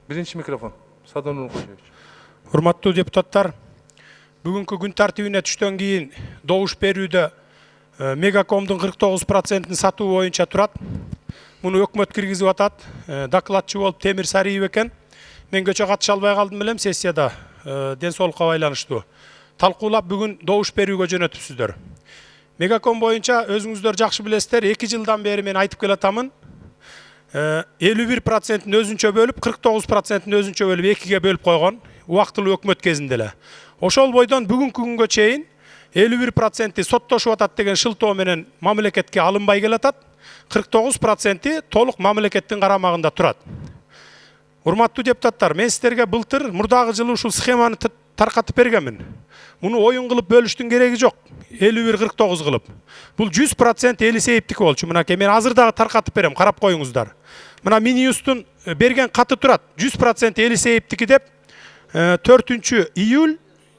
Birinci mikrofon. Садыр Нуркожоевич. Урматтуу депутаттар, бүгүнкү күн тартибине түштөн кийин добуш берүүдө Мегакомдун 49%-ын сатуу боюнча турат. Муну өкмөт киргизип атат. Докладчы болуп Темир Сариев экен. Мен көчө катыша албай калдым белем сессияда. Ден соолукка байланыштуу. Талкуулап бүгүн добуш берүүгө жөнөтүпсүздөр. Мегаком боюнча өзүңүздөр жакшы билесиздер, 2 жылдан бери мен айтып келатамын. 51%-ын өзүнчө бөлүп, 49%-ын өзүнчө бөлүп, 2ге бөлүп койгон. Убактылуу өкмөт кезинде эле. Ошол бойдон бүгүнкү күнгө чейин 51% соттошуп атат деген шылтоо менен мамлекетке алынбай келатат. 49% толук мамлекеттин карамагында турат. Урматтуу депутаттар, мен сиздерге былтыр мурдагы жылы ушул схеманы таркатып бергенмин. Муну оюн кылып бөлүштүн кереги жок. 51-49 кылып. Бул 100% Элисеевдики болчу. Мынакей мен азыр дагы таркатып берем, карап коюңуздар. Мына Минюстун берген каты турат. 100% Элисеевдики деп 4 июнь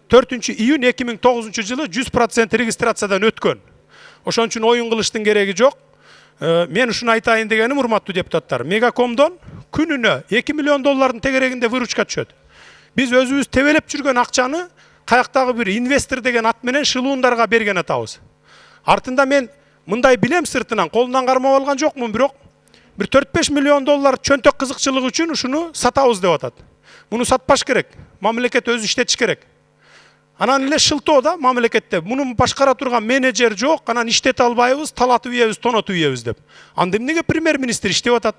2009 жылы 100% регистрациядан өткөн. Ошон үчүн оюн кылыштын кереги жок. Мен ушуну айтайын дегеним, урматтуу депутаттар, Мегакомдон күнүнө 2 миллион доллардын тегерегинде выручка түшөт. Биз өзүбүз тебелеп жүргөн акчаны каяктагы бир инвестор деген ат менен шылуундарга берген атабыз. Артында мен мындай билем сыртынан, колунан кармап алган жокмун, бирок бир 4-5 миллион доллар чөнтөк кызыкчылык үчүн ушуну сатабыз деп атат. Муну сатпаш керек. Мамлекет өзү иштетиш керек. Анан эле шылтоодо мамлекетте муну башкара турган менеджер жок, анан иштете албайбыз, талатып ийебиз, тонотуп ийебиз деп. Анда эмнеге премьер-министр иштеп атат?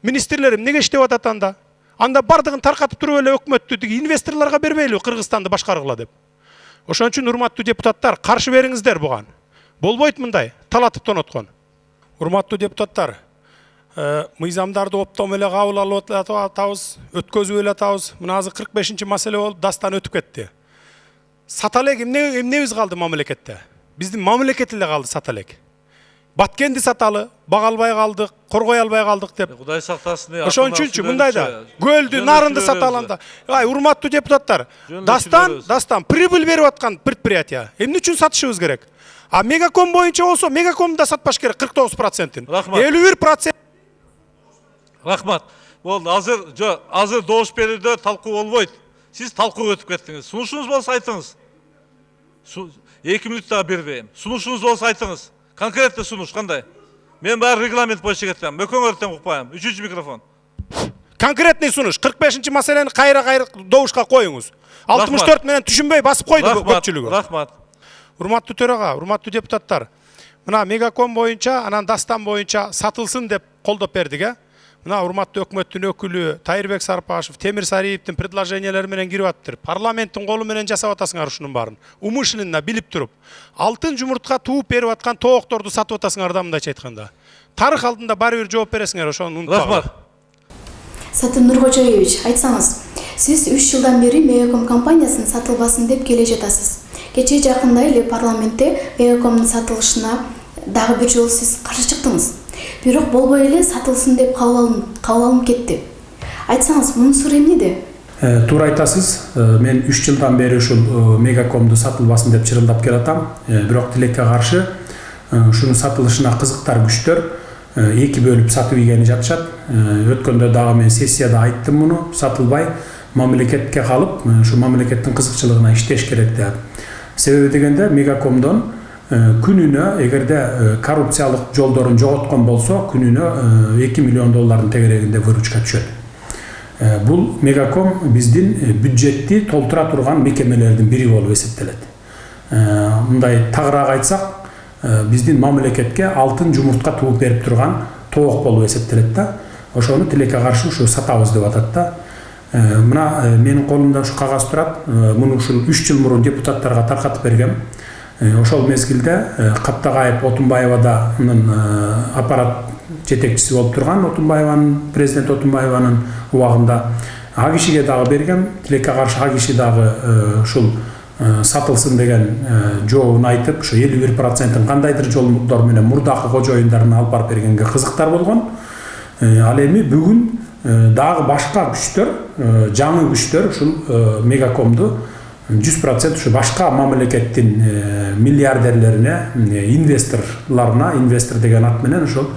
Министрлер эмнеге иштеп атат анда? Анда бардыгын таркатып туруп эле өкмөттү инвесторлорго бербейлби Кыргызстанды башкаргыла деп. Ошон үчүн урматтуу депутаттар, каршы бериңиздер буга. Болбойт мындай талатып тоноткон. Урматтуу депутаттар, мыйзамдарды оптом эле кабыл алып атабыз, өткөзүп эле атабыз. Мына азыр 45-чи маселе болуп дастан өтүп кетти. Сата элек эмнебиз калды мамлекетте? Биздин мамлекет эле калды сата элек. Баткенди саталы, бага албай калдык, коргой албай калдык деп. Кудай сактасын. Ошон үчүнчү мындай да көлдү, нарынды саталанда. Урматтуу депутаттар, дастан прибыль берип аткан предприятие. Эмне үчүн сатышыбыз керек? А Мегаком боюнча болсо, Мегакомду да сатпаш керек 49%. 51%. Рахмат. Болду, азыр добуш берүүдө талкуу болбойт. Сиз талкууга өтүп кеттиңиз. Сунушуңуз болсо айтыңыз. 2 мүнөт дагы бербейм. Сунушуңуз болсо айтыңыз. Конкретно сунуш кандай? Мен баары регламент боюнча кетем. Мөкөңөрдөн укпайм. 3-чү микрофон. Конкретный сунуш. 45-чи маселени кайра добушка коюңуз. 64 менен түшүнбөй басып койду көпчүлүгү. Рахмат. Урматтуу төрага, урматтуу депутаттар. Мына Мегаком боюнча, анан Дастан боюнча сатылсын деп колдоп бердик, Мына урматтуу өкмөттүн өкүлү Тайырбек Сарпашев, Темир Сариевдин предложениялары менен кирип аттыр. Парламенттин колу менен жасап атасыңар ушунун баарын. Умышленно билип туруп, алтын жумуртка тууп берип аткан тоокторду сатып атасыңар да, мындайча айтканда. Тарых алдында баары бир жооп бересиңер, ошону унутпагыла. Рахмат. Садыр Нуркожоевич, айтсаңыз, сиз 3 жылдан бери Мегаком компаниясын сатылбасын деп келе жатасыз. Кечээ жакында эле парламентте Мегакомдун сатылышына дагы бир жолу сиз каршы чыктыңыз. Бирок болбой эле сатылсын деп кабыл алынып кетти. Айтсаңыз, мунун сыры эмнеде? Туура айтасыз. Мен 3 жылдан бери ушул Мегакомду сатылбасын деп чырылдап келатам. Бирок тилекке каршы ушунун сатылышына кызыктар күчтөр 2 бөлүп сатып ийгени жатышат. Өткөндө дагы мен сессияда айттым муну, сатылбай мамлекетке калып, ушу мамлекеттин кызыкчылыгына иштеш керек деп. Себеби дегенде Мегакомдон күнүнө эгерде коррупциялык жолдорун жоготкон болсо, күнүнө 2 миллион доллардын тегерегинде выручка түшөт. Бул Мегаком биздин бюджетти толтура турган мекемелердин бири болуп эсептелет. Мындай тагыраак айтсак, биздин мамлекетке алтын жумуртка тууп берип турган тоок болуп эсептелет да. Ошону тилекке каршы ушу сатабыз деп атат да. Мына менин колумда ушу кагаз турат. Муну ушул 3 жыл мурун депутаттарга таркатып бергем. Ошол мезгилде Каптагаев Отунбаева да аппарат жетекчиси болуп турган, президент Отунбаеванын убагында а кишиге дагы бергем. Тилекке каршы а киши дагы ушул сатылсын деген жообун айтып, ушу 51%-ын кандайдыр жолдор менен мурдакы кожоюндарына алып барып бергенге кызыктар болгон. Ал эми бүгүн дагы башка күчтөр, жаңы күчтөр ушул Мегакомду 100% ушу башка мамлекеттин миллиардерлерине, инвестор деген ат менен ушул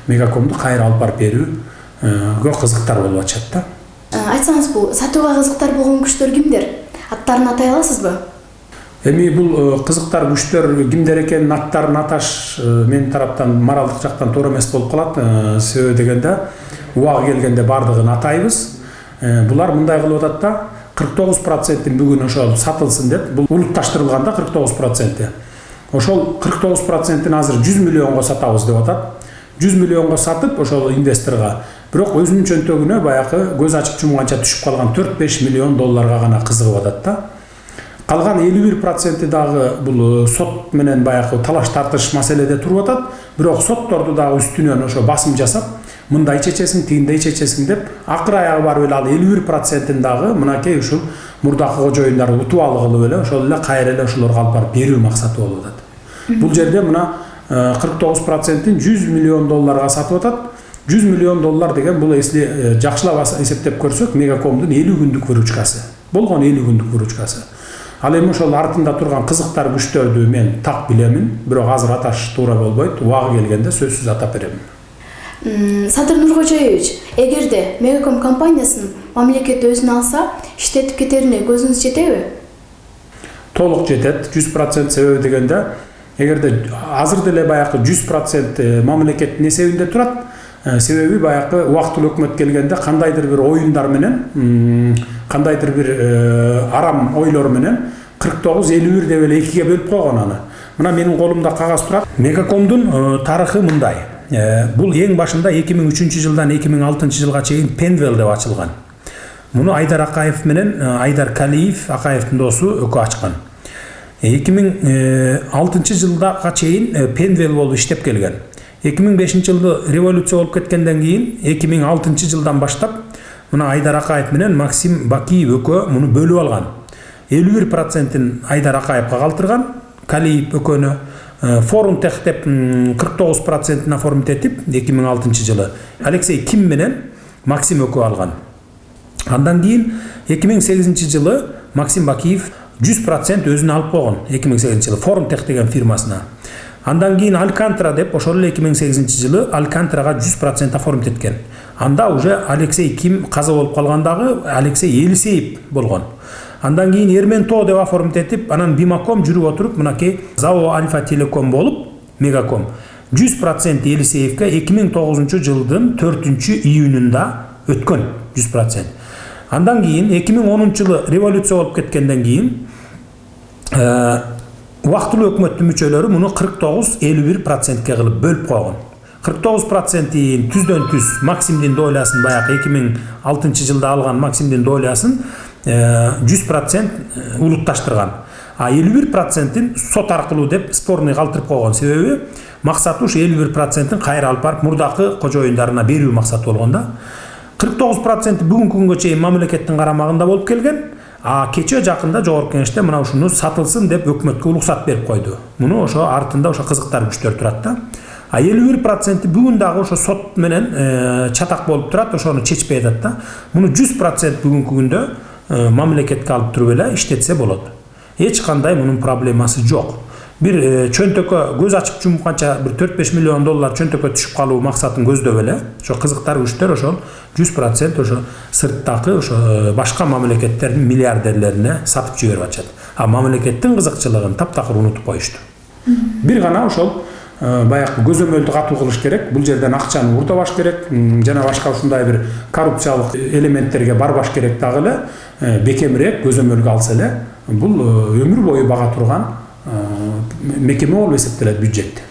Мегакомду кайра алып барып берүүгө кызыктар болуп атышат да. Айтсаңыз, бул сатууга кызыктар болгон күчтөр кимдер? Аттарын атай аласызбы? Эми бул кызыктар күчтөр кимдер экенин аттарын аташ менин тараптан моралдык жактан туура эмес болуп калат. Себеби дегенде убагы келгенде бардыгын атайбыз. Булар мындай кылып атат да, 49% бүгүн ошол сатылсын деп, бул улутташтырылганда 49%. Ошол 49%-ин азыр 100 миллионго сатабыз деп атат. 100 миллионго сатып ошол инвесторго, бирок өзүнүн чөнтөгүнө баягы көз ачып жумганча түшүп калган 4-5 миллион долларга гана кызыгып атат да. Калган 51% дагы бул сот менен баягы талаш тартыш маселеде туруп атат. Бирок сотторду дагы үстүнөн ошо басым жасап, мындай чечесиң, тигиндей чечесиң деп, акыр аягы барып эле ал 51%-ин дагы мынакей ушул мурдакы кожоюндар утуп алгылы эле ошол эле кайра эле ошолорго алып барып берүү максаты болуп атат. Бул жерде мына 49%-ин 100 миллион долларга сатып атат. 100 миллион доллар деген бул эсли жакшылап эсептеп көрсөк, Мегакомдун 50 күндүк выручкасы. Болгон 50 күндүк выручкасы. Ал эми ошол артында турган кызыктар күчтөрдү мен так билемин, бирок азыр аташ туура болбойт. Убагы келгенде сөзсүз атап беремин. Садыр Нуркожоевич, эгерде Мегаком компаниясын мамлекет өзүнө алса, иштетип кетерине көзүңүз жетеби? Толук жетет, 100% себеби дегенде, эгерде азыр деле баягы 100% мамлекеттин эсебинде турат, себеби баягы убактылуу өкмөт келгенде кандайдыр бир оюндар менен, кандайдыр бир арам ойлор менен 49-51 деп эле экиге бөлүп койгон аны. Мына менин колумда кагаз турат. Мегакомдун тарыхы мындай. Бул эң башында 2003 жылдан 2006 жылга чейин Пенвел деп ачылган. Муну Айдар Акаев менен Айдар Калиев, Акаевдин досу өкө ачкан. 2006 жылдага чейин Пенвел болуп иштеп келген. 2005 жылда революция болуп кеткенден кийин 2006 жылдан баштап мына Айдар Акаев менен Максим Бакиев өкө муну бөлүп алган. 51%-ин Айдар Акаевга калтырган, Калиев өкөнү Форум Тех деп 49%-ин оформить этип 2006 жылы Алексей Ким менен Максим өкө алган. Андан кийин 2008 жылы Максим Бакиев 100% өзүнө алып койгон 2008 жылы Форум Тех деген фирмасына. Андан кийин Алькантра деп ошол эле 2008 жылы Алькантрага 100% оформить эткен. Анда уже Алексей Ким каза болуп калгандагы Алексей Елисеев болгон. Андан кийин Ерменто деп оформить этип, анан Бимаком жүрүп отуруп, мынакей ЗАО Альфа Телеком болуп, Мегаком 100% Елисеевке 2009 жылдын 4-июнунда өткөн 100%. Андан кийин 2010 жылы революция болуп кеткенден кийин убактылуу өкмөттүн мүчөлөрү муну 49-51%ке кылып бөлүп койгон. 49%-ин түздөн түз Максимдин долясын баягы 2006 жылда алган Максимдин долясын 100% улутташтырган. А 51%-ин сот аркылуу деп спорный калтырып койгон. Себеби максаты ушу 51%-ин кайра алып барып мурдакы кожоюндарына берүү максаты болгон да. 49% бүгүнкү күнгө чейин мамлекеттин карамагында болуп келген. А кече жакында жогорку кеңеште мына ушуну сатылсын деп өкмөткө уруксат берип койду. Муну ошо артында ошо кызыктар күчтөр турат да. А 51% бүгүн дагы ошо сот менен чатак болуп турат, ошону чечпей атат да. Муну 100% бүгүнкү күндө мамлекетке алып туруп эле иштетсе болот. Эч кандай мунун проблемасы жок. Бир чөнтөккө көз ачып жумганча бир 4-5 миллион доллар чөнтөккө түшүп калуу максатын көздөп эле ошо кызыктар күчтөр ошол 100% ошо сырттагы ошо башка мамлекеттердин миллиардерлерине сатып жиберип атышат. А мамлекеттин кызыкчылыгын таптакыр унутуп коюшту. Бир гана ошол баягы көзөмөлдү катуу кылыш керек. Бул жерден акчаны уртабаш керек, жана башка ушундай бир коррупциялык элементтерге барбаш керек дагы эле, бекемирээк көзөмөлгө алса эле, бул өмүр бою бага турган мекеме болуп эсептелет бюджетте.